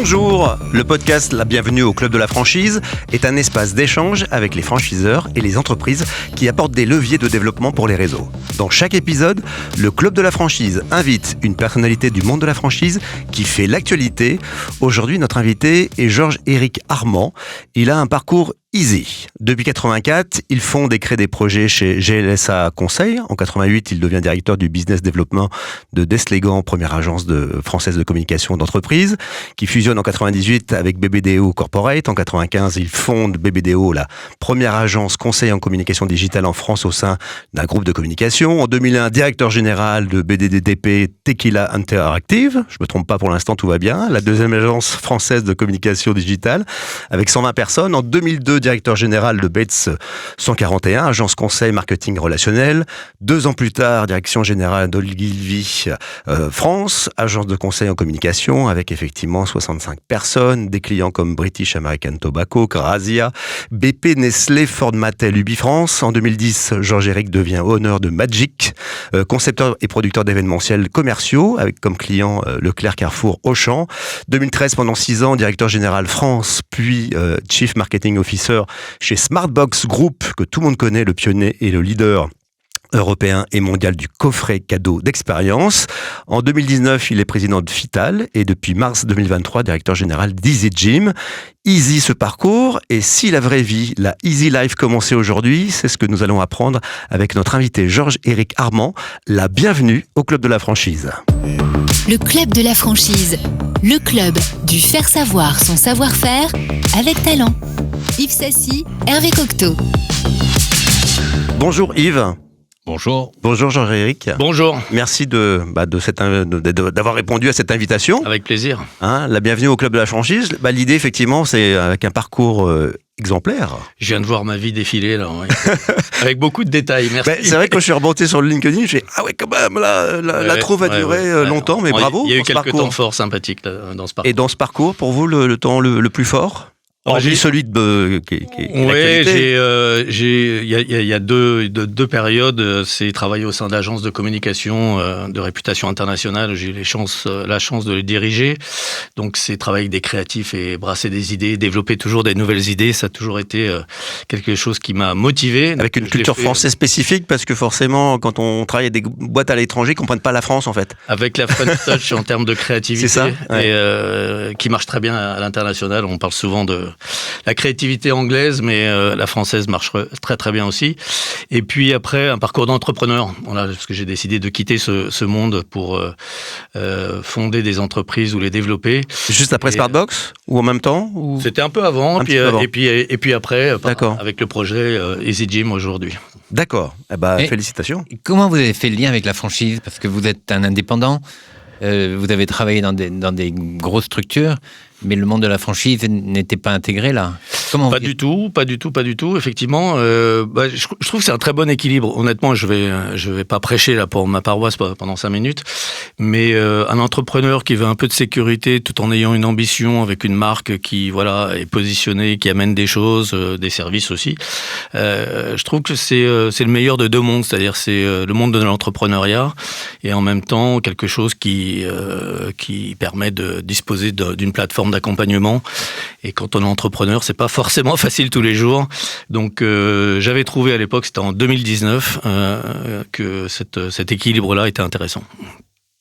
Bonjour, le podcast La Bienvenue au Club de la Franchise est un espace d'échange avec les franchiseurs et les entreprises qui apportent des leviers de développement pour les réseaux. Dans chaque épisode, le Club de la Franchise invite une personnalité du monde de la franchise qui fait l'actualité. Aujourd'hui, notre invité est Georges-Éric Armand. Il a un parcours easy. Depuis 84, il fonde et crée des projets chez GLSA Conseil. En 88, il devient directeur du business development de Deslégan, première agence française de communication d'entreprise, qui fusionne en 98 avec BBDO Corporate. En 95, il fonde BBDO, la première agence conseil en communication digitale en France au sein d'un groupe de communication. En 2001, directeur général de BDDP Tequila Interactive. Je me trompe pas pour l'instant, tout va bien. La deuxième agence française de communication digitale avec 120 personnes. En 2002, directeur général de Bates 141, agence conseil marketing relationnel. 2 ans plus tard, direction générale d'Ogilvy France, agence de conseil en communication avec effectivement 65 personnes, des clients comme British American Tobacco, Grazia, BP, Nestlé, Ford Mattel, Ubifrance. En 2010, Georges-Éric devient honneur de Magic, concepteur et producteur d'événementiels commerciaux avec comme client Leclerc, Carrefour, Auchan. 2013, pendant 6 ans, directeur général France, puis Chief Marketing Officer chez Smartbox Group, que tout le monde connaît, le pionnier et le leader européen et mondial du coffret cadeau d'expérience. En 2019, il est président de Vital et depuis mars 2023, directeur général d'Easy Gym. Easy ce parcours, et si la vraie vie, la Easy Life commençait aujourd'hui, c'est ce que nous allons apprendre avec notre invité Georges-Éric Armand. La bienvenue au Club de la Franchise. Le Club de la Franchise, le club du faire savoir son savoir-faire avec talent. Yves Sassy, Hervé Cocteau. Bonjour Yves. Bonjour. Bonjour Georges-Éric. Bonjour. Merci d'avoir répondu à cette invitation. Avec plaisir. La bienvenue au Club de la Franchise. L'idée, effectivement, c'est avec un parcours exemplaire. Je viens de voir ma vie défiler, là. Ouais. Avec beaucoup de détails, merci. C'est vrai que quand je suis remonté sur le LinkedIn, j'ai dit « Ah ouais, quand même, la trouve a duré longtemps, mais bravo !» Il y a eu quelques temps forts sympathiques là, dans ce parcours. Et dans ce parcours, pour vous, le temps le plus fort ? J'ai celui qui est il y a deux périodes. C'est travailler au sein d'agences de communication de réputation internationale. J'ai eu la chance de les diriger. Donc c'est travailler avec des créatifs et brasser des idées, développer toujours des nouvelles idées. Ça a toujours été quelque chose qui m'a motivé. Avec une culture française spécifique, parce que forcément, quand on travaille avec des boîtes à l'étranger, ils comprennent pas la France en fait. Avec la French touch en termes de créativité, c'est ça, ouais. Et qui marche très bien à l'international. On parle souvent de la créativité anglaise, mais la française marche très très bien aussi. Et puis après, un parcours d'entrepreneur. Voilà, parce que j'ai décidé de quitter ce monde pour fonder des entreprises ou les développer. Juste après Smartbox ou en même temps ou... C'était un peu avant, et puis après, avec le projet Easy Gym aujourd'hui. D'accord. Félicitations. Comment vous avez fait le lien avec la franchise ? Parce que vous êtes un indépendant, vous avez travaillé dans des grosses structures, mais le monde de la franchise n'était pas intégré là. Pas du tout. Effectivement, je trouve que c'est un très bon équilibre. Honnêtement, je vais pas prêcher là pour ma paroisse pendant 5 minutes, mais un entrepreneur qui veut un peu de sécurité tout en ayant une ambition avec une marque qui est positionnée, qui amène des choses, des services aussi. Je trouve que c'est le meilleur de deux mondes, c'est-à-dire c'est le monde de l'entrepreneuriat et en même temps quelque chose qui permet de disposer d'une plateforme d'accompagnement. Et quand on est entrepreneur, c'est pas forcément facile tous les jours. Donc j'avais trouvé à l'époque, c'était en 2019, que cet équilibre-là était intéressant.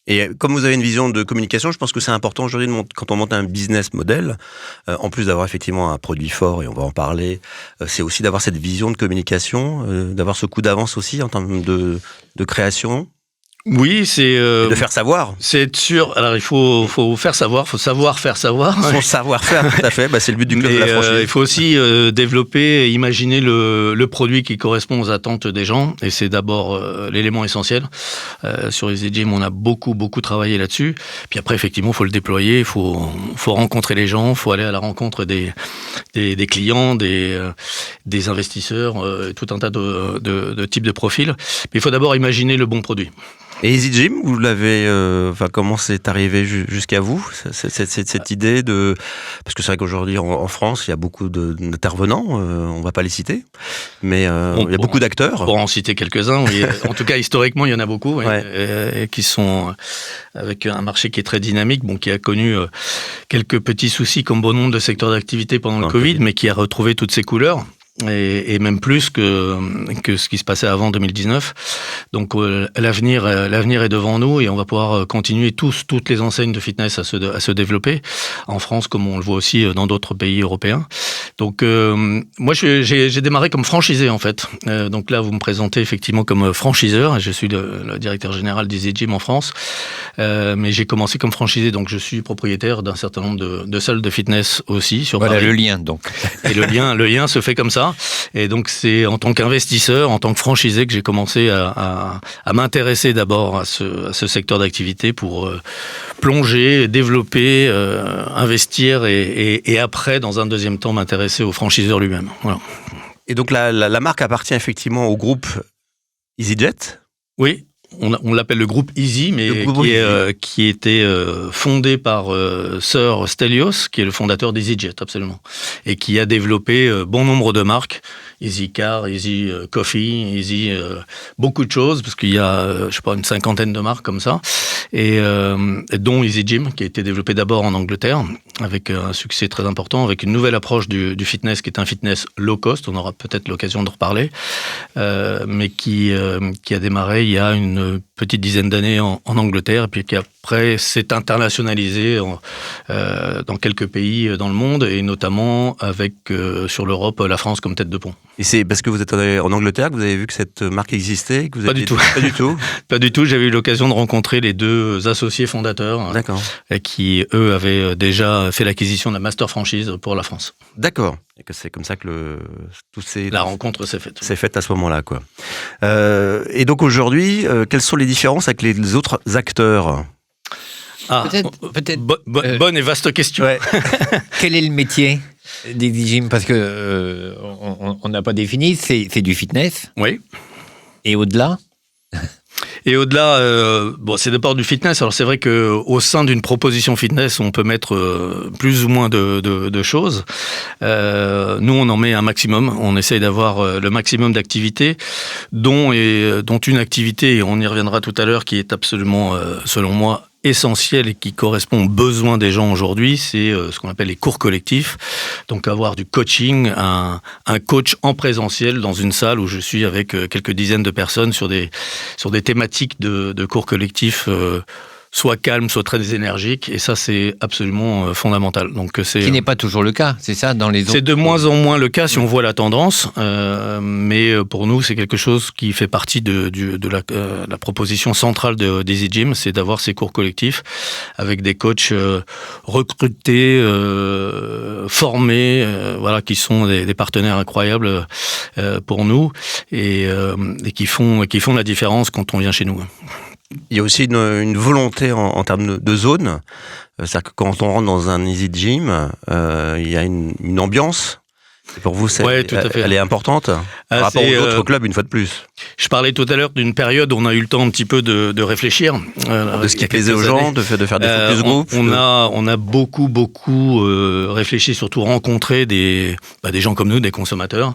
Et comme vous avez une vision de communication, je pense que c'est important aujourd'hui quand on monte un business model, en plus d'avoir effectivement un produit fort, et on va en parler, c'est aussi d'avoir cette vision de communication, d'avoir ce coup d'avance aussi en termes de création. Oui, c'est de faire savoir. C'est être sûr. Alors il faut faire savoir, faut savoir faire savoir. Son savoir-faire, tout à fait. C'est le but du club de la franchise. Il faut aussi développer et imaginer le produit qui correspond aux attentes des gens, et c'est d'abord l'élément essentiel. Sur Easy Gym, on a beaucoup travaillé là-dessus. Puis après, effectivement, il faut le déployer, il faut rencontrer les gens, il faut aller à la rencontre des clients, des investisseurs, tout un tas de types de profils. Mais il faut d'abord imaginer le bon produit. Et Easy Gym, vous l'avez, comment c'est arrivé jusqu'à vous, cette idée de, parce que c'est vrai qu'aujourd'hui en France, il y a beaucoup d'intervenants, on va pas les citer, mais il y a beaucoup d'acteurs. Pour en citer quelques-uns, oui. En tout cas, historiquement, il y en a beaucoup, oui, Ouais. et qui sont avec un marché qui est très dynamique, qui a connu quelques petits soucis comme bon nombre de secteurs d'activité pendant le Covid, mais qui a retrouvé toutes ses couleurs. Et même plus que ce qui se passait avant 2019. Donc l'avenir est devant nous et on va pouvoir continuer toutes les enseignes de fitness à se développer en France comme on le voit aussi dans d'autres pays européens. Donc moi j'ai démarré comme franchisé en fait. Donc là vous me présentez effectivement comme franchiseur. Je suis le directeur général d'Easy Gym en France, mais j'ai commencé comme franchisé. Donc je suis propriétaire d'un certain nombre de salles de fitness aussi sur Paris. Voilà le lien donc. Et le lien se fait comme ça. Et donc c'est en tant qu'investisseur, en tant que franchisé que j'ai commencé à m'intéresser d'abord à ce secteur d'activité pour plonger, développer, investir et après, dans un deuxième temps, m'intéresser au franchiseur lui-même. Voilà. Et donc la marque appartient effectivement au groupe EasyJet. Oui. On l'appelle le groupe Easy, mais qui était fondé par Sir Stelios, qui est le fondateur d'EasyJet, absolument, et qui a développé bon nombre de marques, Easy Car, Easy Coffee, Easy beaucoup de choses, parce qu'il y a, une 50aine de marques comme ça, et dont Easy Gym, qui a été développé d'abord en Angleterre, avec un succès très important, avec une nouvelle approche du fitness, qui est un fitness low cost, on aura peut-être l'occasion de reparler, mais qui a démarré il y a une petite dizaine d'années en Angleterre, et puis qui après s'est internationalisé dans quelques pays dans le monde, et notamment avec, sur l'Europe, la France comme tête de pont. Et c'est parce que vous êtes en Angleterre que vous avez vu que cette marque existait, que vous Pas du tout. Pas du tout. Pas du tout. J'avais eu l'occasion de rencontrer les deux associés fondateurs, qui eux avaient déjà fait l'acquisition de la master franchise pour la France. D'accord. Et que c'est comme ça que la rencontre s'est faite. C'est faite à ce moment-là, quoi. Et donc aujourd'hui, quelles sont les différences avec les autres acteurs ? Peut-être. Bonne et vaste question. Ouais. Quel est le métier d'Easy Gym ? Parce que on n'a pas défini. C'est du fitness. Oui. Et au-delà ? Et au-delà, c'est d'abord du fitness. Alors c'est vrai qu'au sein d'une proposition fitness, on peut mettre plus ou moins de choses. Nous, on en met un maximum. On essaye d'avoir le maximum d'activités, dont une activité, et on y reviendra tout à l'heure, qui est absolument, selon moi, essentiel et qui correspond aux besoins des gens aujourd'hui, c'est ce qu'on appelle les cours collectifs. Donc avoir du coaching, un coach en présentiel dans une salle où je suis avec quelques dizaines de personnes sur des thématiques de cours collectifs soit calme, soit très énergique, et ça c'est absolument fondamental. Donc c'est qui n'est pas toujours le cas, c'est ça dans les autres. C'est de moins en moins le cas si on voit la tendance, mais pour nous c'est quelque chose qui fait partie de la proposition centrale d'Easy Gym, c'est d'avoir ces cours collectifs avec des coachs recrutés, formés, qui sont des partenaires incroyables pour nous et qui font la différence quand on vient chez nous. Il y a aussi une volonté en termes de zone. C'est-à-dire que quand on rentre dans un Easy Gym, il y a une ambiance. Et pour vous, elle est importante par rapport aux autres clubs, une fois de plus. Je parlais tout à l'heure d'une période où on a eu le temps un petit peu de réfléchir. De ce qui plaisait aux gens, de faire des focus group. On a beaucoup réfléchi, surtout rencontré des gens comme nous, des consommateurs,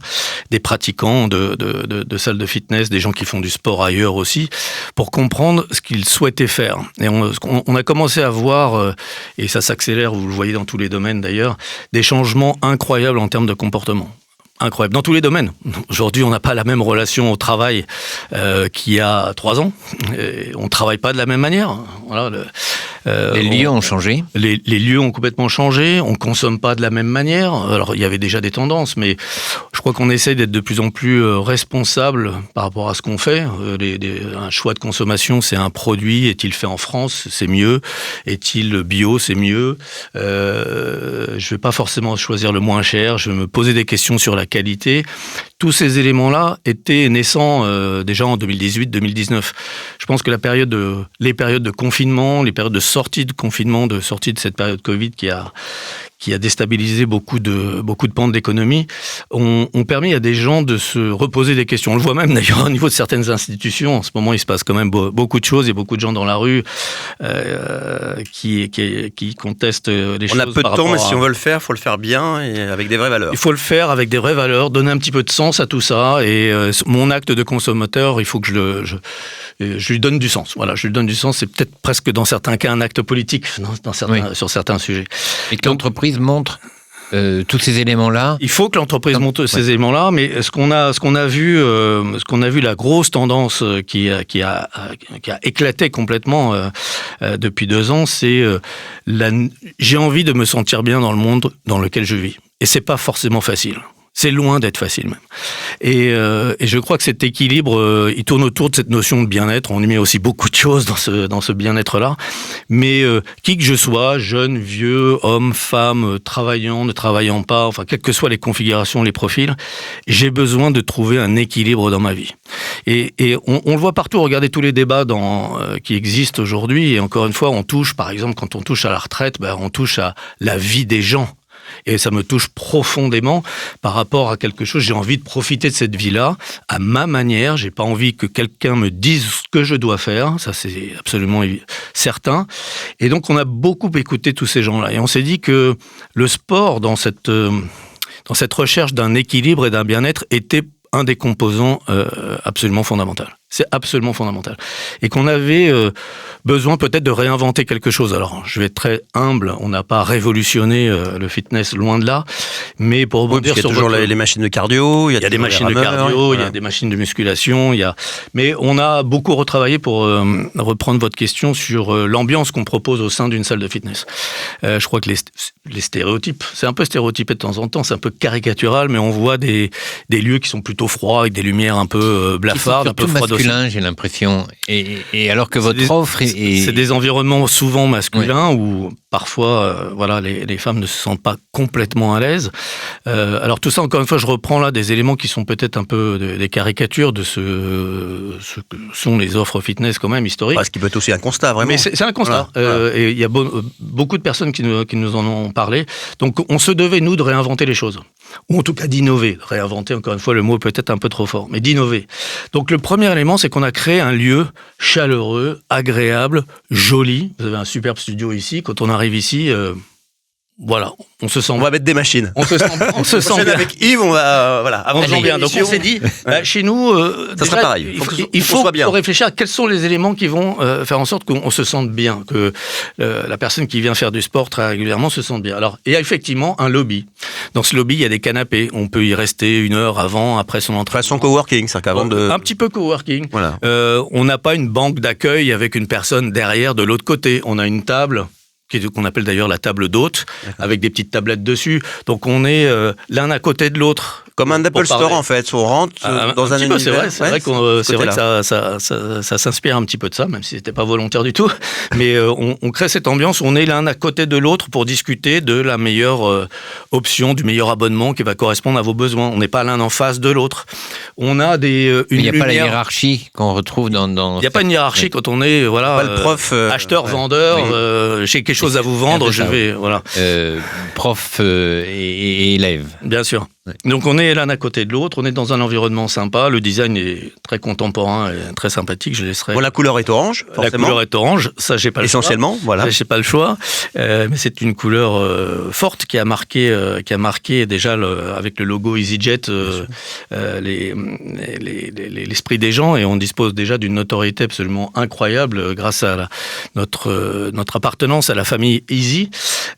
des pratiquants de salles de fitness, des gens qui font du sport ailleurs aussi, pour comprendre ce qu'ils souhaitaient faire. Et on a commencé à voir, et ça s'accélère, vous le voyez dans tous les domaines d'ailleurs, des changements incroyables en termes de comportement. Incroyable, dans tous les domaines. Aujourd'hui, on n'a pas la même relation au travail qu'il y a 3 ans. Et on ne travaille pas de la même manière. Voilà, les lieux ont changé. Les lieux ont complètement changé. On ne consomme pas de la même manière. Alors, il y avait déjà des tendances, mais je crois qu'on essaie d'être de plus en plus responsable par rapport à ce qu'on fait. Un choix de consommation, c'est un produit. Est-il fait en France ? C'est mieux. Est-il bio ? C'est mieux. Je ne vais pas forcément choisir le moins cher. Je vais me poser des questions sur la qualité. Tous ces éléments-là étaient naissants déjà en 2018-2019. Je pense que les périodes de confinement, les périodes de sortie de confinement, de sortie de cette période Covid qui qui a déstabilisé beaucoup de pans de l'économie, ont permis à des gens de se reposer des questions. On le voit même d'ailleurs au niveau de certaines institutions. En ce moment, il se passe quand même beaucoup de choses. Il y a beaucoup de gens dans la rue qui contestent les choses. On a peu de temps, mais si on veut le faire, il faut le faire bien et avec des vraies valeurs. Il faut le faire avec des vraies valeurs, donner un petit peu de sens à tout ça. Et mon acte de consommateur, il faut que je lui donne du sens. Voilà, je lui donne du sens. C'est peut-être presque dans certains cas un acte politique sur certains sujets. Et que l'entreprise montre tous ces éléments-là. Il faut que l'entreprise montre ces éléments-là, mais ce qu'on a vu, la grosse tendance qui a éclaté complètement depuis 2 ans, c'est j'ai envie de me sentir bien dans le monde dans lequel je vis. Et c'est pas forcément facile. C'est loin d'être facile même. Et je crois que cet équilibre, il tourne autour de cette notion de bien-être. On y met aussi beaucoup de choses dans ce bien-être-là. Mais qui que je sois, jeune, vieux, homme, femme, travaillant, ne travaillant pas, enfin quelles que soient les configurations, les profils, j'ai besoin de trouver un équilibre dans ma vie. Et on le voit partout. Regardez tous les débats qui existent aujourd'hui. Et encore une fois, on touche, par exemple, quand on touche à la retraite, on touche à la vie des gens. Et ça me touche profondément par rapport à quelque chose. J'ai envie de profiter de cette vie-là à ma manière. J'ai pas envie que quelqu'un me dise ce que je dois faire. Ça, c'est absolument certain. Et donc, on a beaucoup écouté tous ces gens-là. Et on s'est dit que le sport, dans cette recherche d'un équilibre et d'un bien-être, était un des composants absolument fondamental. C'est absolument fondamental. Et qu'on avait besoin peut-être de réinventer quelque chose. Alors, je vais être très humble, on n'a pas révolutionné le fitness, loin de là, mais pour rebondir sur... Il y a toujours les machines de cardio, il y a des machines de cardio, il y a des machines de musculation, mais on a beaucoup retravaillé pour reprendre votre question sur l'ambiance qu'on propose au sein d'une salle de fitness. Je crois que les stéréotypes, c'est un peu stéréotypé de temps en temps, c'est un peu caricatural, mais on voit des lieux qui sont plutôt froids, avec des lumières un peu blafardes, un peu froides aussi. J'ai l'impression. Et alors que votre offre est... C'est des environnements souvent masculins où parfois, les femmes ne se sentent pas complètement à l'aise. Alors tout ça, encore une fois, je reprends là des éléments qui sont peut-être un peu des caricatures de ce que sont les offres fitness quand même historiques. Ce qui peut être aussi un constat, vraiment. Mais c'est un constat. Voilà. Et il y a beaucoup de personnes qui nous en ont parlé. Donc on se devait, nous, de réinventer les choses. Ou en tout cas d'innover. Réinventer, encore une fois, le mot est peut-être un peu trop fort, mais d'innover. Donc le premier élément, c'est qu'on a créé un lieu chaleureux, agréable, joli. Vous avez un superbe studio ici. Quand on arrive ici, on se sent... On va mettre des machines. On se sent bien. Avec Yves, on va... On se sent bien. Donc on s'est dit, chez nous... ça sera pareil. Il faut réfléchir à quels sont les éléments qui vont faire en sorte qu'on se sente bien, que la personne qui vient faire du sport très régulièrement se sente bien. Alors, il y a effectivement un lobby. Dans ce lobby, il y a des canapés. On peut y rester 1 heure avant, après son entrée. Façon coworking, c'est qu'avant de... Un petit peu coworking. Voilà. On n'a pas une banque d'accueil avec une personne derrière de l'autre côté. On a une table... qu'on appelle d'ailleurs la table d'hôte, avec des petites tablettes dessus. Donc on est l'un à côté de l'autre. Comme un Apple Store en fait, on rentre dans un univers. C'est vrai que ça s'inspire un petit peu de ça, même si c'était pas volontaire du tout. Mais on crée cette ambiance où on est l'un à côté de l'autre pour discuter de la meilleure option, du meilleur abonnement qui va correspondre à vos besoins. On n'est pas l'un en face de l'autre. On a il n'y a pas la hiérarchie qu'on retrouve dans... Il n'y a pas une hiérarchie quand on est pas le prof, acheteur, vendeur, j'ai quelque chose à vous vendre, je vais... prof et élève. Bien sûr. Ouais. Donc on est l'un à côté de l'autre, on est dans un environnement sympa, le design est très contemporain et très sympathique, je laisserai... Bon, la couleur est orange, forcément. La couleur est orange, ça j'ai pas le choix. Essentiellement, voilà. Ça, j'ai pas le choix, mais c'est une couleur forte qui a marqué déjà avec le logo EasyJet l'esprit des gens, et on dispose déjà d'une notoriété absolument incroyable grâce à notre appartenance à la famille Easy.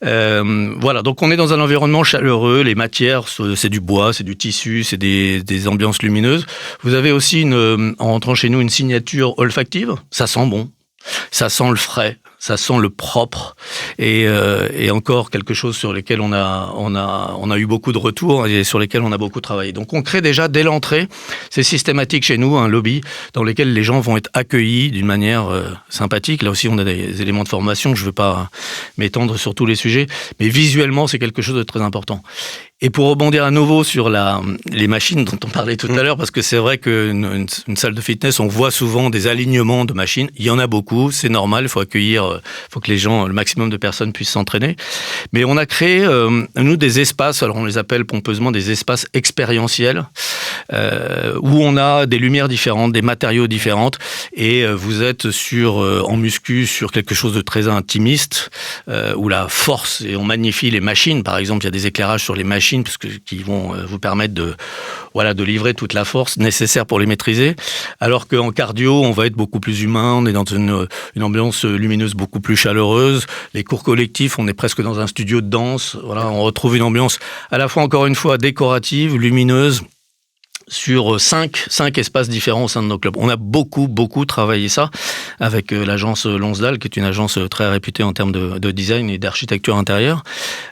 Donc on est dans un environnement chaleureux, les matières, c'est du bois, c'est du tissu, c'est des ambiances lumineuses. Vous avez aussi, en rentrant chez nous, une signature olfactive. Ça sent bon, ça sent le frais, ça sent le propre, et encore quelque chose sur lesquels on a eu beaucoup de retours et sur lesquels on a beaucoup travaillé. Donc on crée déjà dès l'entrée, c'est systématique chez nous, un lobby dans lequel les gens vont être accueillis d'une manière sympathique. Là aussi on a des éléments de formation, je ne veux pas m'étendre sur tous les sujets, mais visuellement c'est quelque chose de très important. Et pour rebondir à nouveau sur les machines dont on parlait tout à l'heure, parce que c'est vrai qu'une salle de fitness, on voit souvent des alignements de machines. Il y en a beaucoup, c'est normal, il faut accueillir, faut que le maximum de personnes puissent s'entraîner. Mais on a créé, nous, des espaces, alors on les appelle pompeusement des espaces expérientiels, où on a des lumières différentes, des matériaux différents, et vous êtes en muscu sur quelque chose de très intimiste, où la force, et on magnifie les machines, par exemple, il y a des éclairages sur les machines, qui vont vous permettre de livrer toute la force nécessaire pour les maîtriser, alors qu'en cardio, on va être beaucoup plus humain, on est dans une ambiance lumineuse beaucoup plus chaleureuse, les cours collectifs, on est presque dans un studio de danse, voilà, on retrouve une ambiance à la fois, encore une fois, décorative, lumineuse, sur cinq espaces différents au sein de nos clubs. On a beaucoup travaillé ça avec l'agence Lonsdal, qui est une agence très réputée en termes de design et d'architecture intérieure.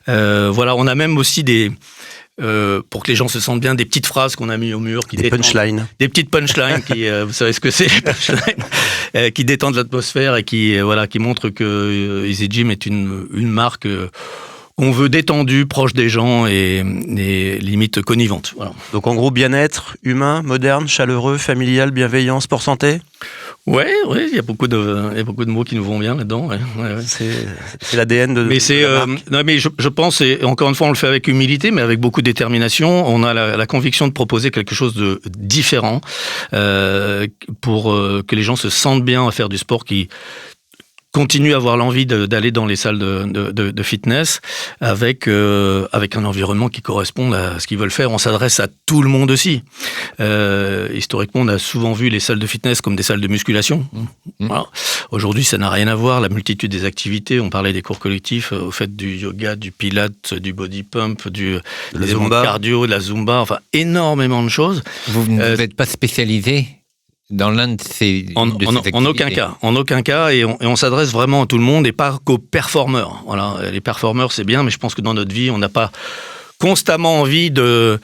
Voilà, on a même aussi pour que les gens se sentent bien, des petites phrases qu'on a mis au mur. Des punchlines. Des petites punchlines qui, vous savez ce que c'est, les punchlines, qui détendent l'atmosphère et qui montrent que Easy Gym est une marque qu'on veut détendue, proche des gens et limite connivante. Voilà. Donc en gros, bien-être, humain, moderne, chaleureux, familial, bienveillant, sport santé. Ouais, il y a beaucoup de mots qui nous vont bien là-dedans. Ouais. C'est l'ADN de. Mais non, mais je pense, et encore une fois, on le fait avec humilité, mais avec beaucoup de détermination. On a la conviction de proposer quelque chose de différent pour que les gens se sentent bien à faire du sport, qui continue à avoir l'envie d'aller dans les salles de fitness avec un environnement qui corresponde à ce qu'ils veulent faire. On s'adresse à tout le monde aussi. Historiquement, on a souvent vu les salles de fitness comme des salles de musculation. Voilà. Aujourd'hui, ça n'a rien à voir. La multitude des activités, on parlait des cours collectifs, au fait du yoga, du pilates, du body pump, des cardio, de la zumba, enfin énormément de choses. Vous n'êtes pas spécialisé dans l'un de ces activités. En aucun cas, et on s'adresse vraiment à tout le monde et pas qu'aux performeurs. Voilà, les performeurs, c'est bien, mais je pense que dans notre vie, on n'a pas constamment envie de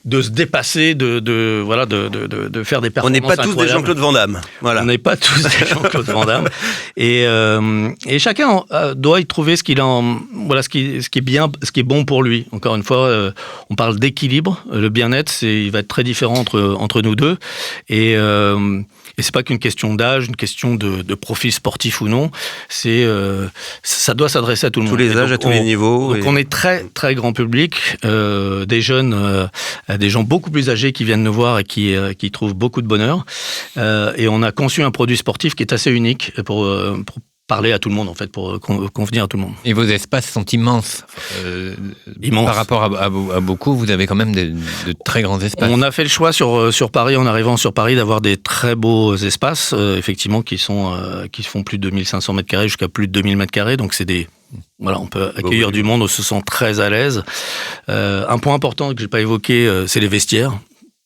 se dépasser, de faire des performances. On n'est pas tous des Jean-Claude Van Damme. Voilà. On n'est pas tous des Jean-Claude Van Damme. Et chacun doit y trouver ce qui est bien, ce qui est bon pour lui. Encore une fois, on parle d'équilibre. Le bien-être, il va être très différent entre nous deux. Et c'est pas qu'une question d'âge, une question de profil sportif ou non. Ça doit s'adresser à tout le monde. Tous les âges, à tous les niveaux. Donc on est très très grand public, des jeunes, des gens beaucoup plus âgés qui viennent nous voir et qui trouvent beaucoup de bonheur. Et on a conçu un produit sportif qui est assez unique pour parler à tout le monde, en fait, pour convenir à tout le monde. Et vos espaces sont immenses. Immenses. Par rapport à beaucoup, vous avez quand même de très grands espaces. On a fait le choix sur Paris, en arrivant sur Paris, d'avoir des très beaux espaces, effectivement, qui font plus de 1500 mètres carrés jusqu'à plus de 2000 mètres carrés. Donc, on peut accueillir du monde, on se sent très à l'aise. Un point important que j'ai pas évoqué, c'est les vestiaires.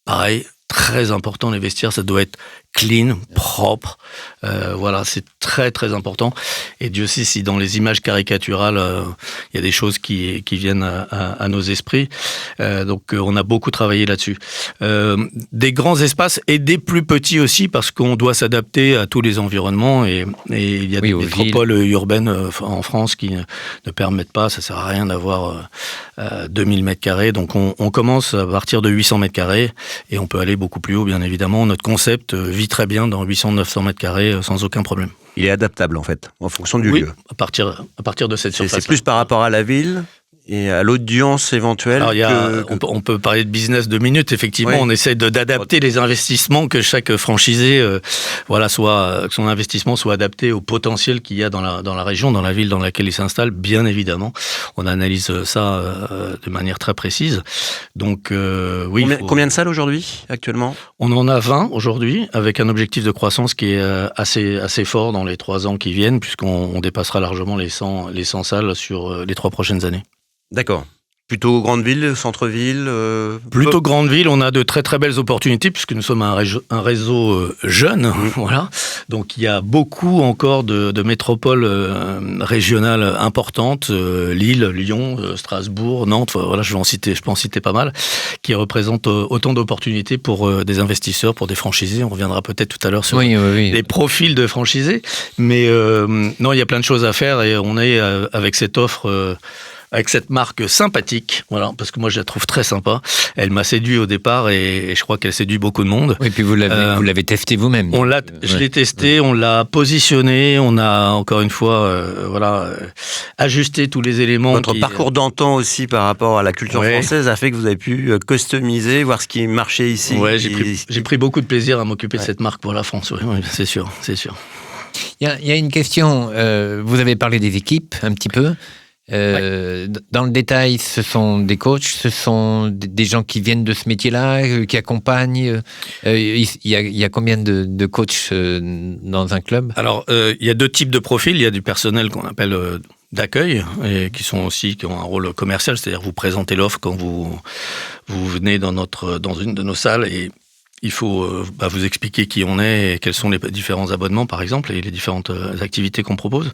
Pareil, très important, les vestiaires, ça doit être clean, propre. C'est très très important. Et Dieu sait si dans les images caricaturales, il y a des choses qui viennent à nos esprits. Donc on a beaucoup travaillé là-dessus. Des grands espaces et des plus petits aussi, parce qu'on doit s'adapter à tous les environnements. Et il y a des métropoles urbaines en France qui ne permettent pas, ça sert à rien d'avoir 2000 mètres carrés. Donc on commence à partir de 800 mètres carrés et on peut aller beaucoup plus haut, bien évidemment. Notre concept vit très bien dans 800-900 mètres carrés sans aucun problème. Il est adaptable, en fait, en fonction du lieu. À partir de cette surface. C'est plus par rapport à la ville et à l'audience éventuelle. Alors, on peut parler de business 2 minutes. Effectivement, on essaie d'adapter les investissements, que chaque franchisé, que son investissement soit adapté au potentiel qu'il y a dans la région, dans la ville dans laquelle il s'installe. Bien évidemment, on analyse ça de manière très précise. Donc, oui. Combien de salles aujourd'hui, actuellement ? On en a 20 aujourd'hui, avec un objectif de croissance qui est assez fort dans les 3 ans qui viennent, puisqu'on dépassera largement les 100 salles sur les 3 prochaines années. D'accord. Plutôt grande ville, centre-ville Plutôt grande ville, on a de très très belles opportunités puisque nous sommes un réseau jeune, voilà. Donc il y a beaucoup encore de métropoles régionales importantes, Lille, Lyon, Strasbourg, Nantes, voilà, je peux en citer pas mal, qui représentent autant d'opportunités pour des investisseurs, pour des franchisés. On reviendra peut-être tout à l'heure sur les profils de franchisés, mais non, il y a plein de choses à faire et on est avec cette offre avec cette marque sympathique, voilà, parce que moi je la trouve très sympa. Elle m'a séduit au départ et je crois qu'elle séduit beaucoup de monde. Oui, puis vous l'avez testé vous-même. Je l'ai testé, on l'a positionné, on a encore une fois, ajusté tous les éléments. Votre parcours d'antan aussi par rapport à la culture française a fait que vous avez pu customiser, voir ce qui marchait ici. Ouais, j'ai pris beaucoup de plaisir à m'occuper de cette marque pour la France. Oui, c'est sûr. Il y a une question. Vous avez parlé des équipes un petit peu. Dans le détail, ce sont des coachs, ce sont des gens qui viennent de ce métier-là, qui accompagnent. Il y a combien de coachs dans un club ? Alors, il y a 2 types de profils. Il y a du personnel qu'on appelle d'accueil et qui ont un rôle commercial, c'est-à-dire vous présentez l'offre quand vous venez dans une de nos salles et il faut vous expliquer qui on est et quels sont les différents abonnements, par exemple, et les différentes activités qu'on propose.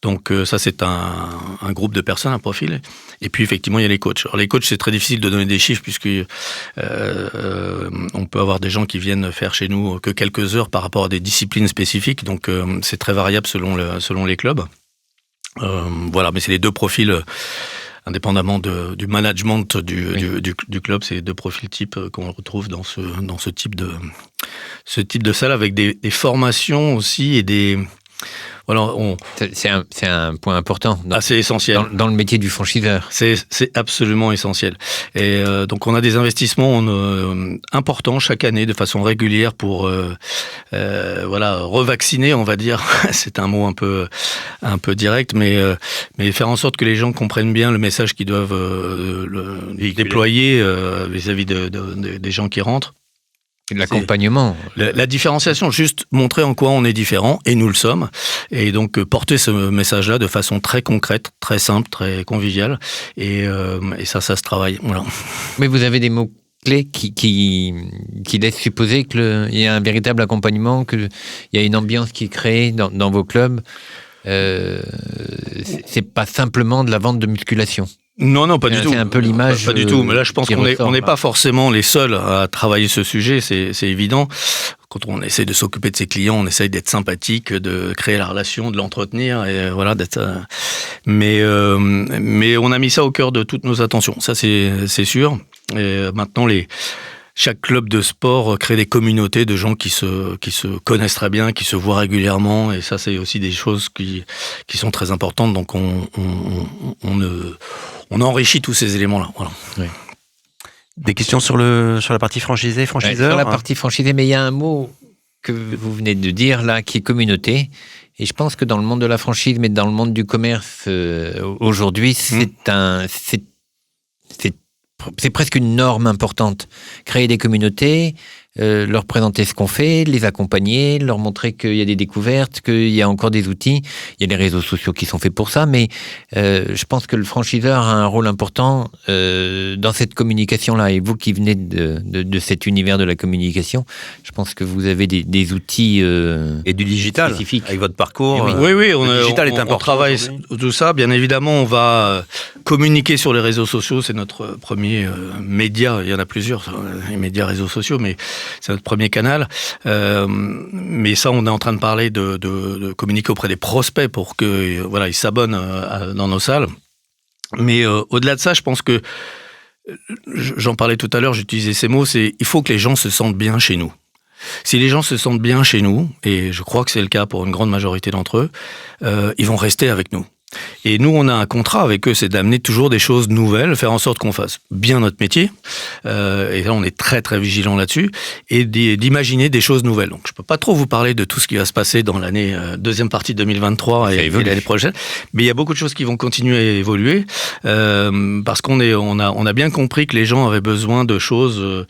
Donc ça, c'est un groupe de personnes, un profil. Et puis, effectivement, il y a les coachs. Alors, les coachs, c'est très difficile de donner des chiffres puisque on peut avoir des gens qui viennent faire chez nous que quelques heures par rapport à des disciplines spécifiques. Donc, c'est très variable selon les clubs. Voilà, mais c'est les 2 profils... indépendamment du management du club, c'est 2 profils types qu'on retrouve dans ce type de salle avec des formations aussi et des... Voilà, c'est un point important. C'est essentiel. Dans le métier du franchiseur. C'est absolument essentiel. Et donc, on a des investissements importants chaque année de façon régulière pour revacciner, on va dire. C'est un mot un peu direct, mais faire en sorte que les gens comprennent bien le message qu'ils doivent déployer vis-à-vis des gens qui rentrent. L'accompagnement. La différenciation, juste montrer en quoi on est différent, et nous le sommes, et donc porter ce message-là de façon très concrète, très simple, très conviviale, et ça se travaille. Voilà. Mais vous avez des mots-clés qui laissent supposer qu'il y a un véritable accompagnement, qu'il y a une ambiance qui est créée dans vos clubs. C'est pas simplement de la vente de musculation. Non, pas du tout. C'est un peu l'image. Pas du tout. Mais là, je pense qu'on n'est pas forcément les seuls à travailler ce sujet. C'est évident. Quand on essaie de s'occuper de ses clients, on essaye d'être sympathique, de créer la relation, de l'entretenir, et voilà, d'être. Mais on a mis ça au cœur de toutes nos attentions. Ça, c'est sûr. Et maintenant, chaque club de sport crée des communautés de gens qui se connaissent très bien, qui se voient régulièrement, et ça, c'est aussi des choses qui sont très importantes. Donc, on enrichit tous ces éléments-là. Voilà. Oui. Des questions sur la partie franchiseur sur la partie franchisée, mais il y a un mot que vous venez de dire là, qui est communauté. Et je pense que dans le monde de la franchise, mais dans le monde du commerce aujourd'hui, c'est presque une norme importante. Créer des communautés, leur présenter ce qu'on fait, les accompagner, leur montrer qu'il y a des découvertes, qu'il y a encore des outils. Il y a les réseaux sociaux qui sont faits pour ça, mais je pense que le franchiseur a un rôle important dans cette communication-là. Et vous qui venez de cet univers de la communication, je pense que vous avez des outils et du digital spécifiques. Avec votre parcours. Oui, le digital est important. On travaille tout ça. Bien évidemment, on va communiquer sur les réseaux sociaux. C'est notre premier média. Il y en a plusieurs, les médias réseaux sociaux, mais c'est notre premier canal. Mais ça, on est en train de parler de communiquer auprès des prospects pour que ils s'abonnent dans nos salles. Mais au-delà de ça, je pense que, j'en parlais tout à l'heure, j'utilisais ces mots, il faut que les gens se sentent bien chez nous. Si les gens se sentent bien chez nous, et je crois que c'est le cas pour une grande majorité d'entre eux, ils vont rester avec nous. Et nous, on a un contrat avec eux, c'est d'amener toujours des choses nouvelles, faire en sorte qu'on fasse bien notre métier. Et là, on est très, très vigilant là-dessus. Et d'imaginer des choses nouvelles. Donc, je peux pas trop vous parler de tout ce qui va se passer dans l'année deuxième partie 2023 et l'année prochaine. Mais il y a beaucoup de choses qui vont continuer à évoluer. Parce qu'on a bien compris que les gens avaient besoin de choses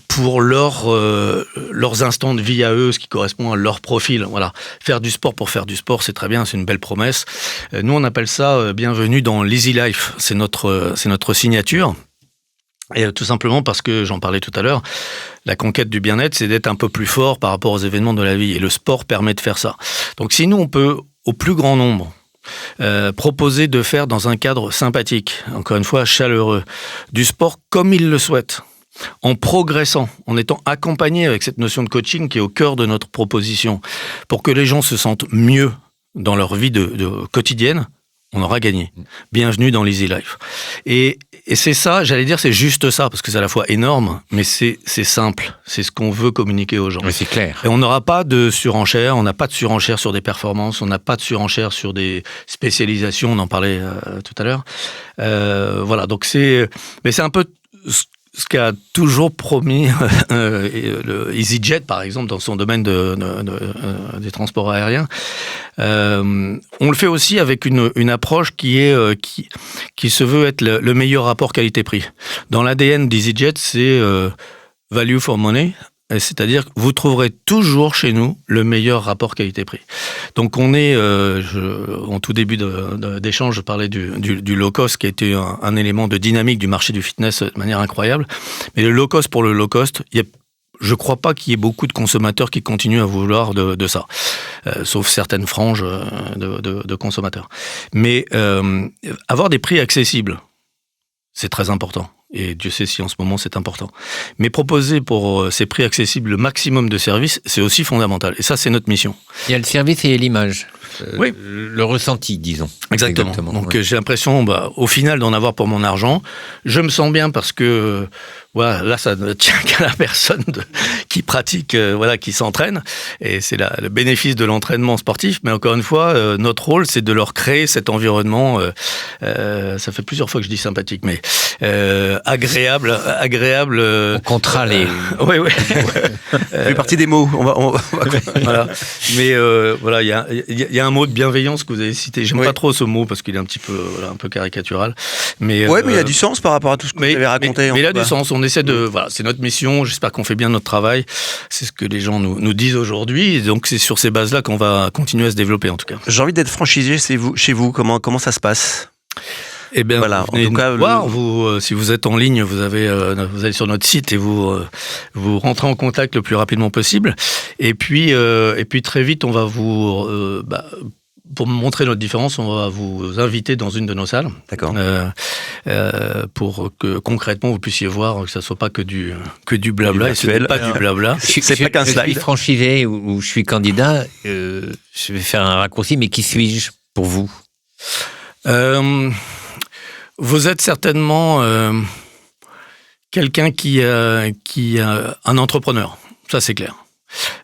pour leurs instants de vie à eux, ce qui correspond à leur profil. Voilà. Faire du sport pour faire du sport, c'est très bien, c'est une belle promesse. Nous, on appelle ça bienvenue dans l'Easy Life. C'est notre signature. Et tout simplement parce que, j'en parlais tout à l'heure, la conquête du bien-être, c'est d'être un peu plus fort par rapport aux événements de la vie. Et le sport permet de faire ça. Donc, si nous, on peut, au plus grand nombre, proposer de faire dans un cadre sympathique, encore une fois, chaleureux, du sport comme ils le souhaitent, en progressant, en étant accompagnés avec cette notion de coaching qui est au cœur de notre proposition, pour que les gens se sentent mieux dans leur vie de quotidienne, On aura gagné. Bienvenue dans l'Easy Life. Et c'est ça, j'allais dire, c'est juste ça, parce que c'est à la fois énorme, mais c'est simple. C'est ce qu'on veut communiquer aux gens. Oui, c'est clair. Et on n'aura pas de surenchère, on n'a pas de surenchère sur des performances, on n'a pas de surenchère sur des spécialisations, on en parlait tout à l'heure. Voilà, donc c'est un peu ce qu'a toujours promis le EasyJet, par exemple, dans son domaine des transports aériens. On le fait aussi avec une approche qui se veut être le meilleur rapport qualité-prix. Dans l'ADN d'EasyJet, c'est value for money. C'est-à-dire que vous trouverez toujours chez nous le meilleur rapport qualité-prix. Donc on est, en tout début d'échange, je parlais du low-cost qui a été un élément de dynamique du marché du fitness de manière incroyable. Mais le low-cost pour le low-cost, je ne crois pas qu'il y ait beaucoup de consommateurs qui continuent à vouloir de ça, sauf certaines franges de consommateurs. Mais avoir des prix accessibles, c'est très important. Et Dieu sait si en ce moment c'est important. Mais proposer pour ces prix accessibles le maximum de services, c'est aussi fondamental. Et ça, c'est notre mission. Il y a le service et l'image. Oui. Le ressenti, disons. Exactement. Donc ouais. J'ai l'impression, au final, d'en avoir pour mon argent. Je me sens bien parce que voilà, là, ça ne tient qu'à la personne qui pratique, qui s'entraîne. Et c'est le bénéfice de l'entraînement sportif. Mais encore une fois, notre rôle, c'est de leur créer cet environnement. Ça fait plusieurs fois que je dis sympathique, mais agréable. On comptera les. Oui. Ça fait partie des mots. On va... Voilà. Mais voilà, il y a un mot de bienveillance que vous avez cité. J'aime pas trop ce mot parce qu'il est un petit peu, un peu caricatural. Mais mais il y a du sens par rapport à tout ce que vous avez raconté. Mais il a du sens. On essaie c'est notre mission. J'espère qu'on fait bien notre travail. C'est ce que les gens nous disent aujourd'hui. Et donc c'est sur ces bases-là qu'on va continuer à se développer en tout cas. J'ai envie d'être franchisé chez vous. Comment ça se passe ? Eh bien, voilà, vous venez en tout cas, voir, si vous êtes en ligne, vous allez sur notre site et vous rentrez en contact le plus rapidement possible. Et puis très vite, on va pour montrer notre différence, on va vous inviter dans une de nos salles. D'accord. Pour que concrètement vous puissiez voir que ça soit pas que du blabla. Et ce n'est pas du blabla. C'est pas qu'un slide. Je suis franchisé ou je suis candidat. Je vais faire un raccourci, mais qui suis-je pour vous ? Vous êtes certainement quelqu'un qui a un entrepreneur, ça c'est clair.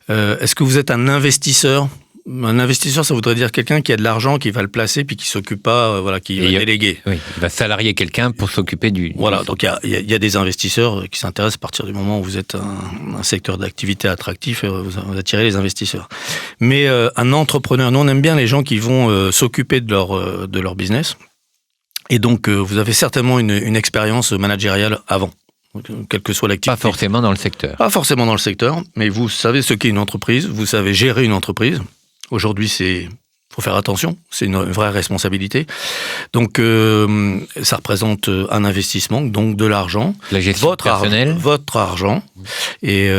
Est-ce que vous êtes un investisseur ? Un investisseur, ça voudrait dire quelqu'un qui a de l'argent, qui va le placer, puis qui s'occupe pas, qui va déléguer. Oui, il va salarier quelqu'un pour s'occuper du... Voilà, donc il y a des investisseurs qui s'intéressent à partir du moment où vous êtes un secteur d'activité attractif, vous attirez les investisseurs. Mais un entrepreneur, nous on aime bien les gens qui vont s'occuper de leur business. Et donc, vous avez certainement une expérience managériale avant, quelle que soit l'activité. Pas forcément dans le secteur. Pas forcément dans le secteur, mais vous savez ce qu'est une entreprise, vous savez gérer une entreprise. Aujourd'hui, faut faire attention, c'est une vraie responsabilité. Donc, ça représente un investissement, donc de l'argent. La gestion personnelle. Votre argent. Et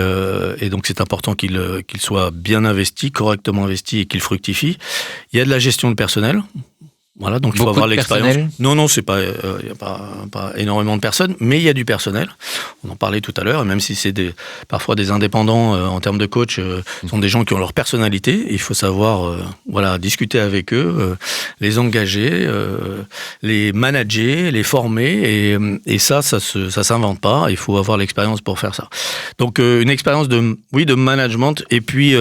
donc, c'est important qu'il soit bien investi, correctement investi et qu'il fructifie. Il y a de la gestion de personnel. Voilà, donc il faut avoir l'expérience. Non, c'est pas, il y a pas énormément de personnes, mais il y a du personnel. On en parlait tout à l'heure, et même si c'est parfois des indépendants en termes de coach, ce sont des gens qui ont leur personnalité. Et il faut savoir, discuter avec eux, les engager, les manager, les former, et ça s'invente pas. Il faut avoir l'expérience pour faire ça. Donc une expérience de management, et puis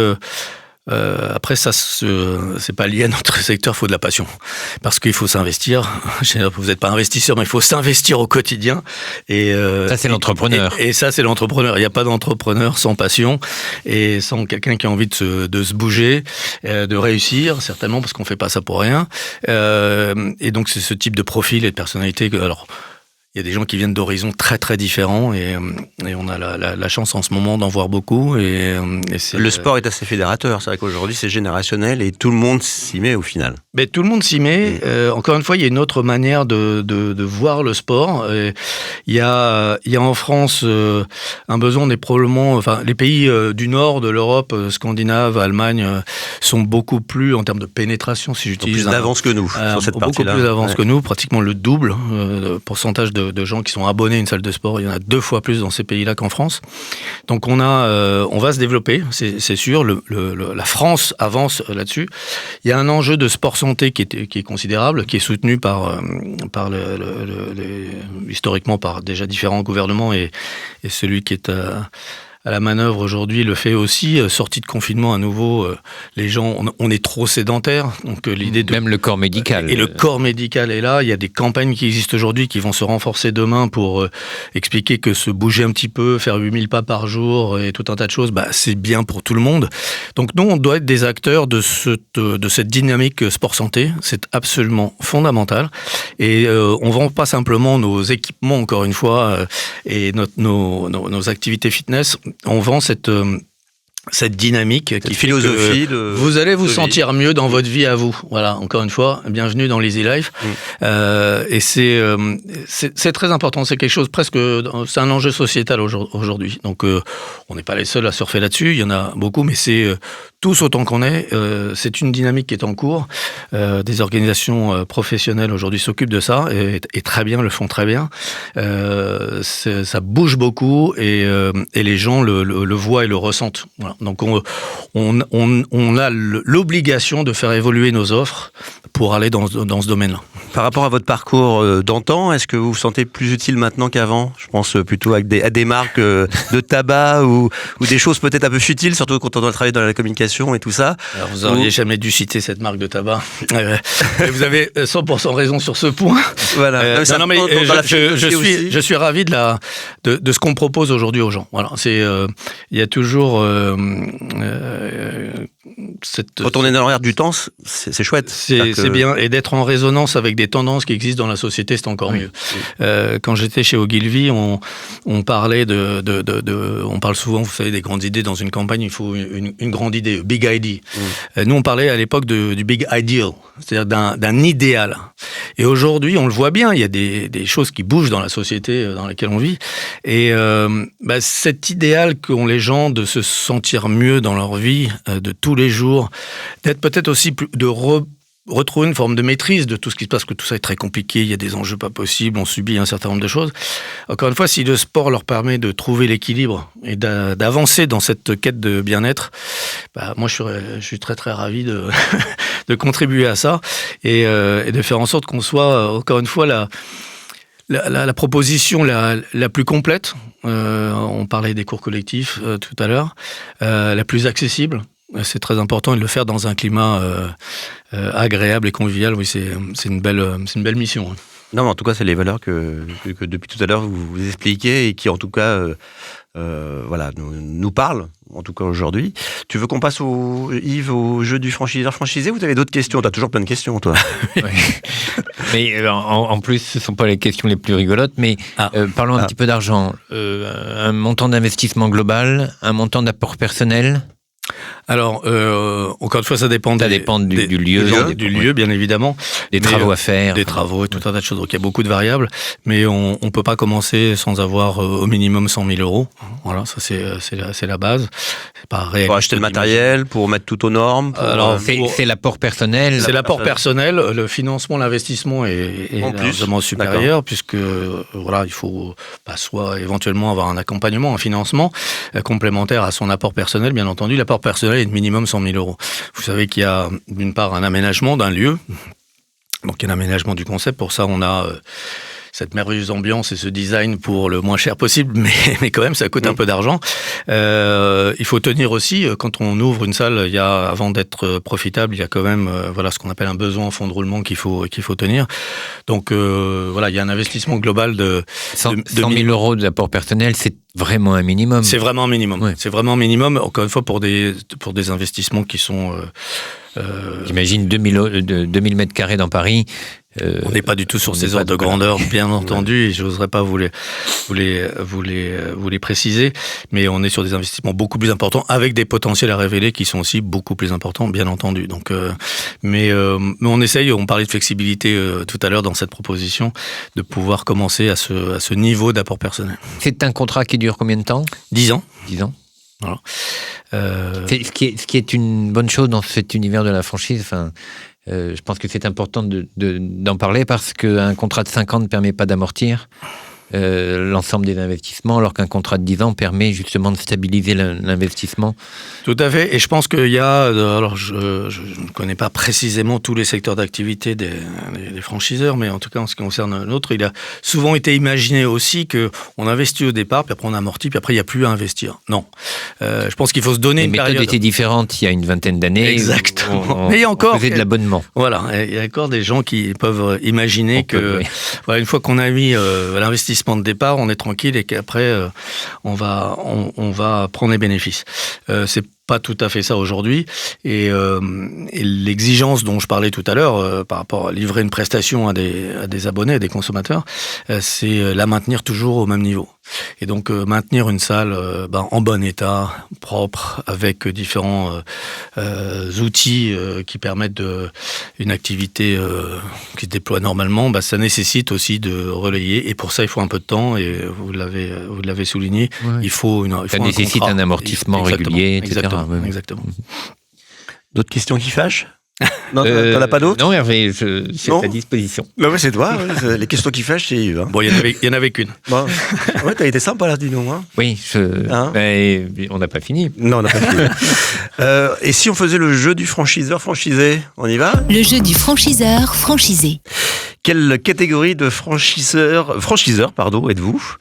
après, ça, c'est pas lié à notre secteur, il faut de la passion. Parce qu'il faut s'investir. Vous n'êtes pas investisseur, mais il faut s'investir au quotidien. Et, ça, c'est l'entrepreneur. Et ça, c'est l'entrepreneur. Il n'y a pas d'entrepreneur sans passion et sans quelqu'un qui a envie de se bouger, de réussir, certainement, parce qu'on ne fait pas ça pour rien. Et donc, c'est ce type de profil et de personnalité que, alors, il y a des gens qui viennent d'horizons très très différents et on a la chance en ce moment d'en voir beaucoup. Et le sport est assez fédérateur. C'est vrai qu'aujourd'hui c'est générationnel et tout le monde s'y met au final. Mais tout le monde s'y met. Encore une fois, il y a une autre manière de voir le sport. Il y a en France un besoin. On est probablement, les pays du nord de l'Europe, scandinave, Allemagne, sont beaucoup plus en termes de pénétration, si j'utilise. Plus d'avance que nous sur cette partie-là. Beaucoup plus d'avance que nous, pratiquement le double pourcentage de de gens qui sont abonnés à une salle de sport. Il y en a 2 fois plus dans ces pays-là qu'en France. Donc on va se développer, c'est sûr. La France avance là-dessus. Il y a un enjeu de sport santé qui est considérable, qui est soutenu par historiquement par déjà différents gouvernements et celui qui est à la manœuvre aujourd'hui le fait aussi. Sortie de confinement à nouveau, les gens, on est trop sédentaires. Donc l'idée de même le corps médical. Et le corps médical est là. Il y a des campagnes qui existent aujourd'hui qui vont se renforcer demain pour expliquer que se bouger un petit peu, faire 8000 pas par jour et tout un tas de choses, c'est bien pour tout le monde. Donc nous, on doit être des acteurs de cette dynamique sport-santé. C'est absolument fondamental. Et on vend pas simplement nos équipements, encore une fois, et nos activités fitness. On vend cette dynamique qui philosophie de vous allez vous sentir vie. mieux dans votre vie à vous. Voilà, encore une fois, bienvenue dans l'Easy Life. Et c'est très important. C'est quelque chose c'est un enjeu sociétal aujourd'hui. Donc on n'est pas les seuls à surfer là-dessus. Il y en a beaucoup, mais c'est tous autant qu'on est. C'est une dynamique qui est en cours. Des organisations professionnelles aujourd'hui s'occupent de ça et très bien, le font très bien. Ça bouge beaucoup et les gens le voient et le ressentent. Voilà. Donc on a l'obligation de faire évoluer nos offres pour aller dans ce domaine-là. Par rapport à votre parcours d'antan, est-ce que vous vous sentez plus utile maintenant qu'avant ? Je pense plutôt à des marques de tabac ou des choses peut-être un peu futiles, surtout quand on doit travailler dans la communication et tout ça. Alors vous n'auriez jamais dû citer cette marque de tabac. Vous avez 100% raison sur ce point. Voilà. Je suis ravi de ce qu'on propose aujourd'hui aux gens. Voilà, il y a toujours quand on est dans l'air du temps, c'est chouette. C'est bien, et d'être en résonance avec des tendances qui existent dans la société, c'est encore mieux. Quand j'étais chez Ogilvy, on parlait on parle souvent, vous savez, des grandes idées dans une campagne. Il faut une grande idée, big idea. Nous, on parlait à l'époque du big ideal, c'est-à-dire d'un idéal. Et aujourd'hui, on le voit bien, il y a des choses qui bougent dans la société dans laquelle on vit. Et cet idéal qu'ont les gens de se sentir mieux dans leur vie, de tous les jours, d'être peut-être aussi de retrouver une forme de maîtrise de tout ce qui se passe, que tout ça est très compliqué, il y a des enjeux pas possibles, on subit un certain nombre de choses. Encore une fois, si le sport leur permet de trouver l'équilibre et d'avancer dans cette quête de bien-être, moi je suis très très ravi de contribuer à ça et de faire en sorte qu'on soit, encore une fois, la proposition la plus complète. On parlait des cours collectifs tout à l'heure, la plus accessible. C'est très important de le faire dans un climat agréable et convivial. Oui, c'est une belle mission. Non, mais en tout cas, c'est les valeurs que depuis tout à l'heure vous expliquez et qui, en tout cas, nous parlent, en tout cas aujourd'hui. Tu veux qu'on passe Yves, au jeu du franchiseur-franchisé, ou tu avais d'autres questions ? Tu as toujours plein de questions, toi. Mais en plus, ce ne sont pas les questions les plus rigolotes, mais parlons un petit peu d'argent. Un montant d'investissement global, un montant d'apport personnel. Alors, encore une fois, ça dépend du lieu. Du lieu, bien évidemment. Des travaux à faire. Des travaux et tout un tas de choses. Donc, il y a beaucoup de variables. Mais on ne peut pas commencer sans avoir au minimum 100 000 euros. Voilà, ça, c'est la base. C'est pas réel. Pour acheter le matériel, pour mettre tout aux normes. Alors, c'est l'apport personnel. C'est l'apport personnel. Le financement, l'investissement est largement supérieur, puisque, il faut soit éventuellement avoir un accompagnement, un financement complémentaire à son apport personnel, bien entendu. L'apport personnel est de minimum 100 000 euros. Vous savez qu'il y a d'une part un aménagement d'un lieu, donc il y a un aménagement du concept. Pour ça, on a cette merveilleuse ambiance et ce design pour le moins cher possible, mais quand même, ça coûte un peu d'argent. Il faut tenir aussi, quand on ouvre une salle, avant d'être profitable, il y a quand même ce qu'on appelle un besoin en fonds de roulement qu'il faut tenir. Donc il y a un investissement global de 100 000 euros d'apport personnel, c'est vraiment un minimum. C'est vraiment un minimum. Ouais. C'est vraiment un minimum, encore une fois, pour des investissements qui sont... J'imagine 2000 mètres carrés dans Paris. On n'est pas du tout sur ces ordres de grandeur, bien entendu, et je n'oserais pas vous les préciser, mais on est sur des investissements beaucoup plus importants, avec des potentiels à révéler qui sont aussi beaucoup plus importants, bien entendu. Donc, mais on essaye, on parlait de flexibilité tout à l'heure dans cette proposition, de pouvoir commencer à ce niveau d'apport personnel. C'est un contrat qui dure combien de temps ? 10 ans. 10 ans. Voilà. Ce qui est une bonne chose dans cet univers de la franchise, Je pense que c'est important d'en parler parce qu'un contrat de 5 ans ne permet pas d'amortir l'ensemble des investissements, alors qu'un contrat de 10 ans permet justement de stabiliser l'investissement. Tout à fait. Et je pense qu'il y a... Alors, je ne connais pas précisément tous les secteurs d'activité des franchiseurs, mais en tout cas, en ce qui concerne l'autre, il a souvent été imaginé aussi qu'on investit au départ, puis après on amortit, puis après il n'y a plus à investir. Non. Je pense qu'il faut se donner une période... Les méthodes étaient différentes il y a une vingtaine d'années. Exactement. Mais il y a encore... On faisait de l'abonnement. Voilà. Il y a encore des gens qui peuvent imaginer voilà, une fois qu'on a mis l'investissement de départ, on est tranquille et qu'après on va prendre les bénéfices. C'est pas tout à fait ça aujourd'hui et l'exigence dont je parlais tout à l'heure par rapport à livrer une prestation à des abonnés, à des consommateurs, c'est la maintenir toujours au même niveau. Et donc maintenir une salle en bon état, propre, avec différents outils qui permettent une activité qui se déploie normalement, ça nécessite aussi de relayer. Et pour ça, il faut un peu de temps. Et vous l'avez souligné. Ouais. Il faut ça nécessite un amortissement régulier, etc. Exactement. D'autres questions qui fâchent? Non, t'en as pas d'autres? Non, Hervé, je suis à ta disposition. Non, mais c'est toi. Ouais, les questions qui fâchent, c'est Yves. Hein. Bon, il y en avait qu'une. Bon. Ouais, t'as été sympa là, dis donc. Hein. Oui, on n'a pas fini. Non, on n'a pas fini. Et si on faisait le jeu du franchiseur franchisé, on y va? Le jeu du franchiseur franchisé. Quelle catégorie de franchiseur êtes-vous?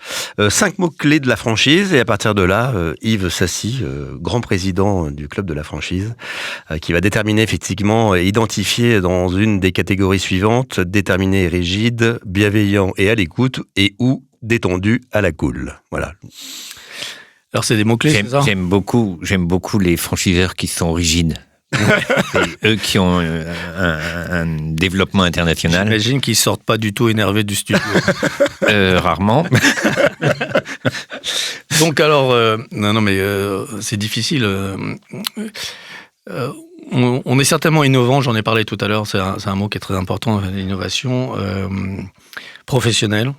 5 mots-clés de la franchise, et à partir de là, Yves Sassy, grand président du club de la franchise, qui va déterminer effectivement et identifier dans une des catégories suivantes: déterminé et rigide, bienveillant et à l'écoute, et ou détendu à la cool. Voilà. Alors c'est des mots-clés, c'est ça? J'aime beaucoup les franchiseurs qui sont rigides. C'est eux qui ont un développement international. J'imagine qu'ils sortent pas du tout énervés du studio. Rarement. Donc alors, non mais c'est difficile. On est certainement innovant, j'en ai parlé tout à l'heure, c'est un mot qui est très important, l'innovation professionnelle.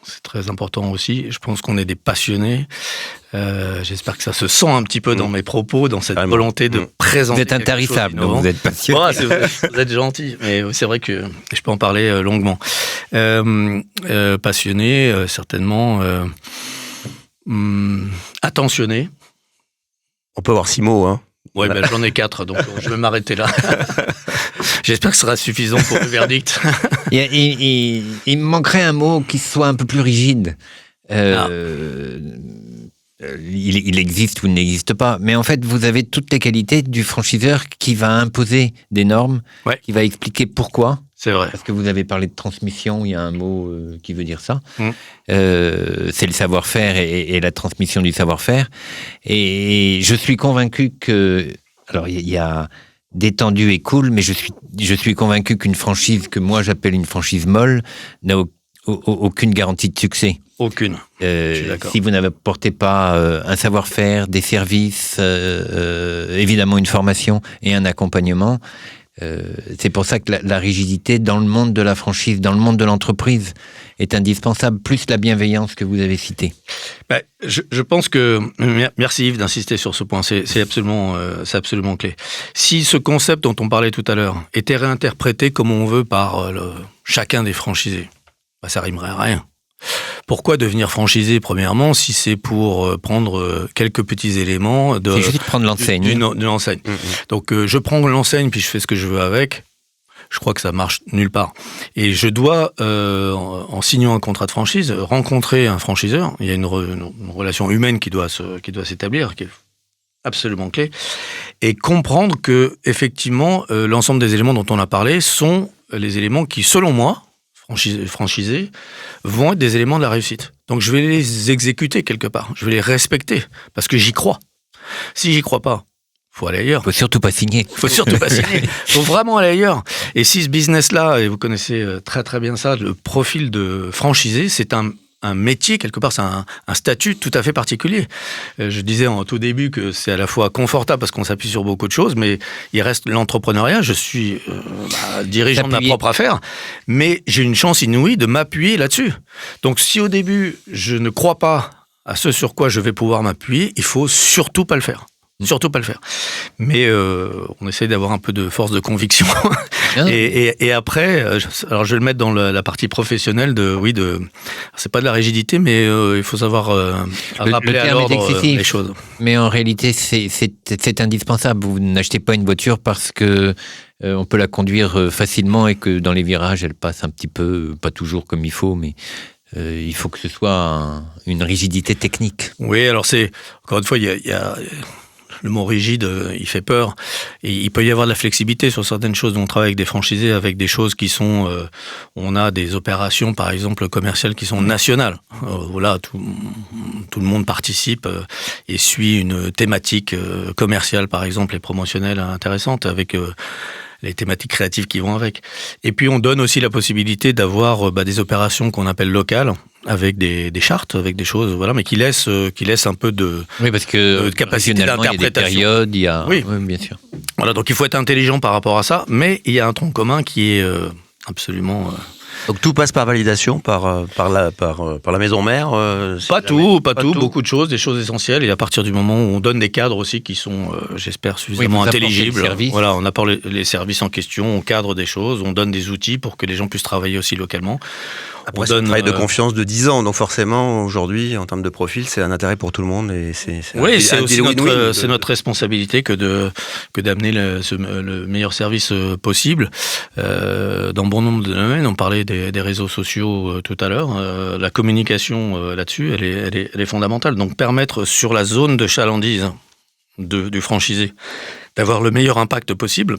C'est très important aussi. Je pense qu'on est des passionnés. J'espère que ça se sent un petit peu dans mes propos, dans cette volonté de présenter. Vous êtes intarissable, donc vous êtes passionné. Vous êtes gentil, mais c'est vrai que je peux en parler longuement. Passionné, certainement. Attentionné. On peut avoir 6 mots, hein. Oui, j'en ai 4, donc je vais m'arrêter là. J'espère que ce sera suffisant pour le verdict. Il me manquerait un mot qui soit un peu plus rigide. Il existe ou il n'existe pas. Mais en fait, vous avez toutes les qualités du franchiseur qui va imposer des normes, qui va expliquer pourquoi. C'est vrai. Parce que vous avez parlé de transmission, il y a un mot qui veut dire ça. C'est le savoir-faire et la transmission du savoir-faire. Et je suis convaincu que... Alors, il y a détendu et cool, mais je suis convaincu qu'une franchise que moi j'appelle une franchise molle n'a aucune garantie de succès. Aucune. Je suis d'accord. Si vous n'apportez pas un savoir-faire, des services, évidemment une formation et un accompagnement... c'est pour ça que la rigidité dans le monde de la franchise, dans le monde de l'entreprise est indispensable, plus la bienveillance que vous avez citée. Je pense que... Merci Yves d'insister sur ce point, c'est absolument clé. Si ce concept dont on parlait tout à l'heure était réinterprété comme on veut par chacun des franchisés, ça rimerait à rien. Pourquoi devenir franchisé, premièrement, si c'est pour prendre quelques petits éléments de... C'est juste prendre l'enseigne. D'une enseigne. Donc, je prends l'enseigne, puis je fais ce que je veux avec. Je crois que ça marche nulle part. Et je dois, en signant un contrat de franchise, rencontrer un franchiseur. Il y a une relation humaine qui doit s'établir, qui est absolument clé. Et comprendre que, effectivement, l'ensemble des éléments dont on a parlé sont les éléments qui, selon moi, franchisés, vont être des éléments de la réussite. Donc je vais les exécuter quelque part, je vais les respecter, parce que j'y crois. Si j'y crois pas, faut aller ailleurs. Faut surtout pas signer. Faut vraiment aller ailleurs. Et si ce business-là, et vous connaissez très très bien ça, le profil de franchisé, c'est un métier, quelque part, c'est un statut tout à fait particulier. Je disais en tout début que c'est à la fois confortable parce qu'on s'appuie sur beaucoup de choses, mais il reste l'entrepreneuriat. Je suis dirigeant de ma propre affaire, mais j'ai une chance inouïe de m'appuyer là-dessus. Donc si au début, je ne crois pas à ce sur quoi je vais pouvoir m'appuyer, il faut surtout pas le faire. Surtout pas le faire. Mais on essaye d'avoir un peu de force de conviction. Et après, alors je vais le mettre dans la partie professionnelle c'est pas de la rigidité, mais il faut savoir rappeler à l'ordre les choses. Mais en réalité, c'est indispensable. Vous n'achetez pas une voiture parce que on peut la conduire facilement et que dans les virages, elle passe un petit peu, pas toujours comme il faut, mais il faut que ce soit une rigidité technique. Oui, alors encore une fois, il y a le mot rigide, il fait peur. Et il peut y avoir de la flexibilité sur certaines choses. On travaille avec des franchisés, avec des choses qui sont... on a des opérations, par exemple, commerciales qui sont nationales. Voilà, tout le monde participe et suit une thématique commerciale, par exemple, et promotionnelle intéressante, avec... les thématiques créatives qui vont avec. Et puis on donne aussi la possibilité d'avoir des opérations qu'on appelle locales, avec des chartes, avec des choses, voilà, mais qui laissent un peu de capacité d'interprétation. Il y a des périodes, oui, bien sûr. Voilà, donc il faut être intelligent par rapport à ça, mais il y a un tronc commun qui est absolument... Donc tout passe par validation, par la maison mère. Pas tout, beaucoup de choses, des choses essentielles. Et à partir du moment où on donne des cadres aussi qui sont, j'espère, suffisamment intelligibles. Voilà, on apporte les services en question, on cadre des choses, on donne des outils pour que les gens puissent travailler aussi localement. Après, c'est un travail de confiance de 10 ans, donc forcément, aujourd'hui, en termes de profil, c'est un intérêt pour tout le monde. Et c'est aussi notre responsabilité que d'amener le meilleur service possible. Dans bon nombre de domaines, on parlait des réseaux sociaux tout à l'heure. La communication là-dessus, elle est fondamentale. Donc permettre sur la zone de chalandise du franchisé d'avoir le meilleur impact possible,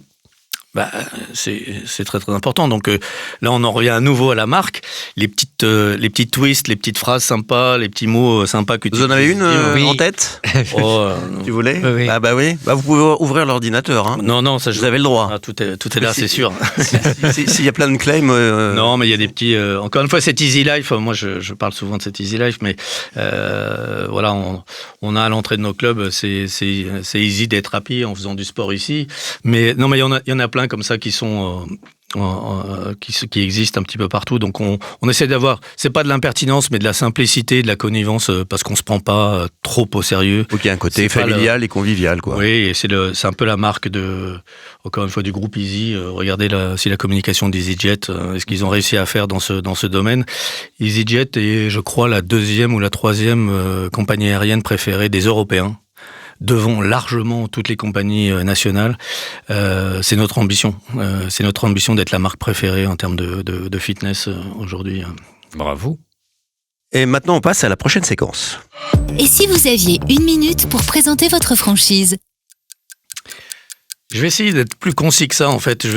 c'est très très important. Donc là on en revient à nouveau à la marque, les petits twists, les petites phrases sympas, les petits mots sympas que vous en avez une en tête? Tu voulais? Oui. Ah bah oui, vous pouvez ouvrir l'ordinateur. Hein. Non, ça vous avez le droit. Tout est là, c'est sûr. S'il y a plein de claims. Non, mais il y a des petits. Encore une fois, cette Easy Life. Moi, je parle souvent de cette Easy Life, mais voilà, on a à l'entrée de nos clubs, c'est easy d'être happy en faisant du sport ici. Mais non, mais il y en a plein comme ça qui sont qui existent un petit peu partout. Donc on essaie d'avoir, c'est pas de l'impertinence, mais de la simplicité, de la connivence, parce qu'on se prend pas trop au sérieux. Donc il y a un côté familial et convivial, quoi. Oui, et c'est un peu la marque encore une fois, du groupe Easy. Regardez aussi la communication d'EasyJet, ce qu'ils ont réussi à faire dans ce domaine. EasyJet est, je crois, la 2e ou la 3e compagnie aérienne préférée des Européens, devant largement toutes les compagnies nationales. C'est notre ambition. C'est notre ambition d'être la marque préférée en termes de fitness aujourd'hui. Bravo. Et maintenant, on passe à la prochaine séquence. Et si vous aviez 1 minute pour présenter votre franchise ? Je vais essayer d'être plus concis que ça, en fait.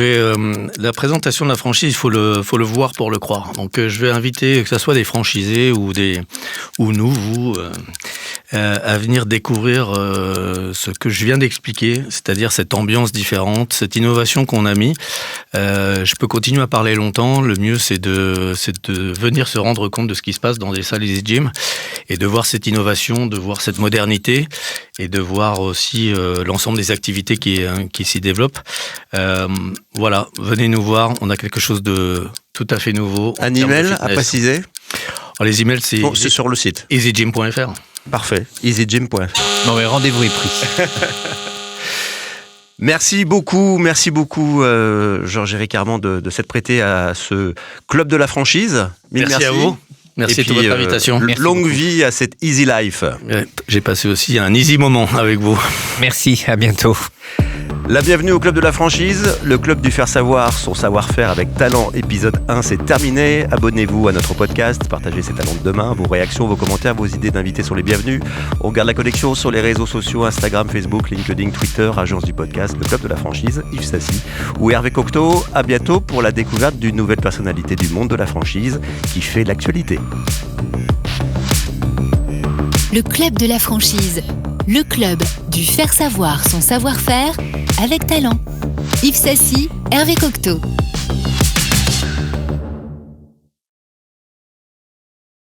La présentation de la franchise, il faut le voir pour le croire. Donc, je vais inviter, que ce soit des franchisés ou vous, à venir découvrir ce que je viens d'expliquer, c'est-à-dire cette ambiance différente, cette innovation qu'on a mis. Je peux continuer à parler longtemps. Le mieux, c'est de venir se rendre compte de ce qui se passe dans des salles Easy Gym et de voir cette innovation, de voir cette modernité et de voir aussi l'ensemble des activités qui s'y développent. Voilà, venez nous voir. On a quelque chose de tout à fait nouveau. Un email à préciser? Alors, les emails, c'est sur le site easygym.fr. Parfait, easygym.fr. Non mais rendez-vous est pris. Merci beaucoup, Georges-Éric Armand de s'être prêté à ce club de la franchise. Merci à vous. Merci de votre invitation. Longue vie à cette Easy Life. J'ai passé aussi un easy moment avec vous. Merci, à bientôt. La bienvenue au club de la franchise, le club du faire savoir son savoir-faire avec talent. Épisode 1, c'est terminé. Abonnez-vous à notre podcast, partagez ces talents de demain, vos réactions, vos commentaires, vos idées d'invités sont les bienvenus. On garde la connexion sur les réseaux sociaux, Instagram, Facebook, LinkedIn, Twitter, agence du podcast, le club de la franchise, Yves Sassy ou Hervé Cocteau. À bientôt pour la découverte d'une nouvelle personnalité du monde de la franchise qui fait l'actualité. Le club de la franchise, le club du faire savoir son savoir-faire avec talent. Yves Sassy, Hervé Cocteau.